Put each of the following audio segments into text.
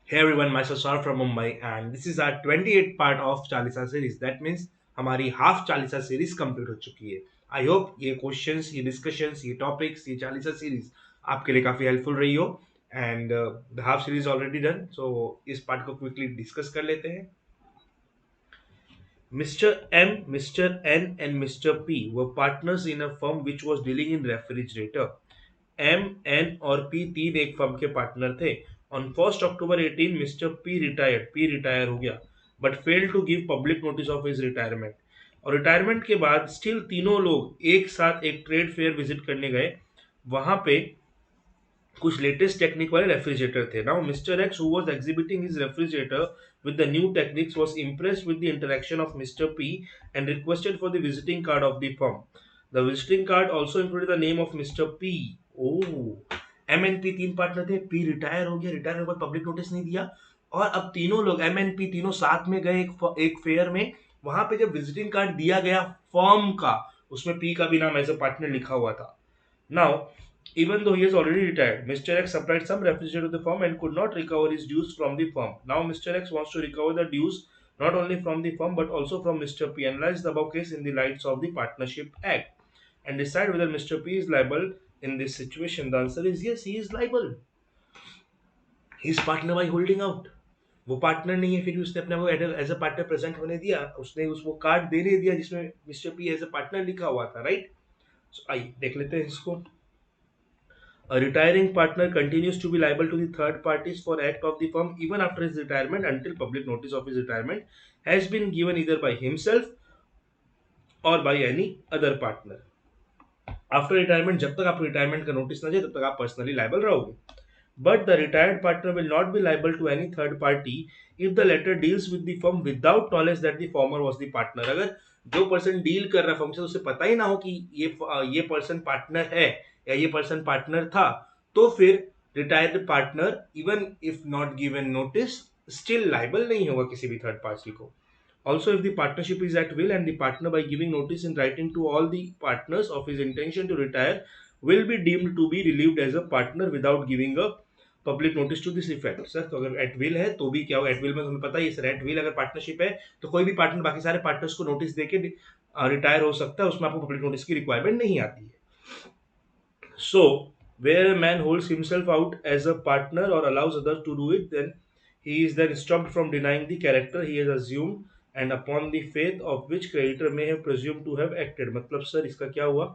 Hey everyone, myself Sar from Mumbai, and this is our 28th part of chalisa series. That means हमारी half चालीसा series complete हो चुकी है. I hope ये questions, ये discussions, ये टॉपिक्स, ये चालीसा सीरीज आपके लिए काफी हेल्पफुल रही हो. And the half series already done, so इस पार्ट को क्विकली डिस्कस कर लेते हैं. Mr. M, Mr. N, and Mr. P were partners in a firm which was dealing in refrigerator. M N और पी तीन एक फर्म के partner थे. On 1 October 18 mister P retire हो गया but fail to give public notice of his retirement. और retirement के बाद स्टिल तीनों लोग एक साथ एक ट्रेड फेयर विजिट करने गए. वहां पे कुछ लेटेस्ट टेक्निक वाले रेफ्रिजरेटर थे. Now mister x who was exhibiting his refrigerator with the new techniques was impressed with the interaction of Mr. P and requested for the visiting card of the firm. The visiting card also included the name of Mr. P. Oh, M N P तीन partner थे. P retire हो गया, retire होने के बाद public notice नहीं दिया और अब तीनों लोग एम एन पी तीनों साथ में गए एक फेयर में. वहां पे जब विजिटिंग कार्ड दिया गया फर्म का, उसमें पी का भी नाम एज अ पार्टनर लिखा हुआ था. Now, even though he is already retired, Mr. X supplied some refrigerator to the firm and could not recover his dues from the firm. Now, Mr. X wants to recover the dues not only from the firm but also from Mr. P. Analyze the above case in the lights of the Partnership Act and decide whether Mr. P is liable in this situation. The answer is yes, he is liable. He is partner by holding out. वो partner नहीं है, फिर भी उसने अपने को as a partner present होने दिया. उसने उसको कार्ड देने दिया जिसमें mister P as a partner लिखा हुआ था. राइट. आइए देख लेते हैं इसको. A retiring partner continues to be liable to the third parties for act of the firm even after his retirement until public notice of his retirement has been given either by himself or by any other partner. After retirement, जब तक आप retirement का notice ना जाए तब तक आप personally liable रहोगे. But the retired partner will not be liable to any third party if the latter deals with the firm without knowledge that the former was the partner. अगर जो person deal कर रहा है firm से उसे पता ही ना हो कि ये पर्सन पार्टनर है या ये पर्सन पार्टनर था, तो फिर retired partner even if not given notice still liable नहीं होगा किसी भी थर्ड पार्टी को. Also, if the partnership is at will and the partner, by giving notice in writing to all the partners of his intention to retire, will be deemed to be relieved as a partner without giving a public notice to this effect. Sir तो अगर eight will है तो भी क्या होगा? Eight will में तुम्हें पता ही है सर, एट विल अगर पार्टनरशिप है तो कोई भी पार्टनर बाकी सारे पार्टनर्स को नोटिस देके रिटायर हो सकता है. उसमें आपको पब्लिक नोटिस की रिक्वायरमेंट नहीं आती है. सो where a man holds himself out as a partner or allows others to do it, then he is then stopped from denying the character he has assumed and upon the faith of which creditor may have presumed to have acted. मतलब sir इसका क्या हुआ?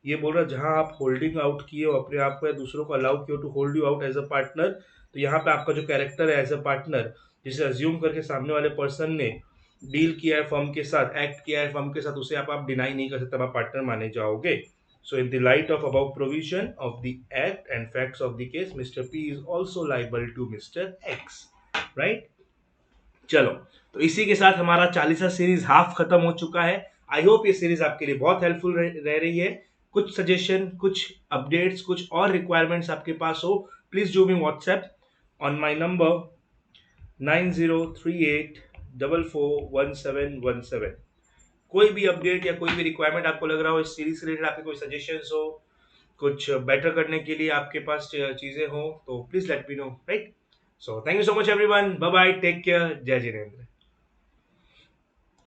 ये बोल रहा जहां आप holding out किए हो अपने आप को या दूसरों को अलाउ किए to hold you out as a partner, तो यहाँ पे आपका जो कैरेक्टर है एज अ पार्टनर जिसे अज्यूम करके सामने वाले पर्सन ने डील किया है फर्म के साथ, एक्ट किया है फर्म के साथ, उसे आप डिनाई नहीं कर सकते, आप पार्टनर माने जाओगे. So, in the light of above provision of the act and facts of the case, Mr. P is also liable to Mr. X. Right? चलो, तो इसी के साथ हमारा 40वां सीरीज हाफ खत्म हो चुका है. आई होप ये सीरीज आपके लिए बहुत हेल्पफुल रह रही है. कुछ सजेशन, कुछ अपडेट्स, कुछ और रिक्वायरमेंट्स आपके पास हो, please do me WhatsApp on my number 9038441717. कोई भी अपडेट या कोई भी रिक्वायरमेंट आपको लग रहा हो इस सीरीज से रिलेटेड, आपके कोई सजेशंस हो, कुछ बेटर करने के लिए आपके पास चीजें हो, तो please let me know. Right. So thank you so much everyone. Bye bye. Take care. जय जिनेंद्र.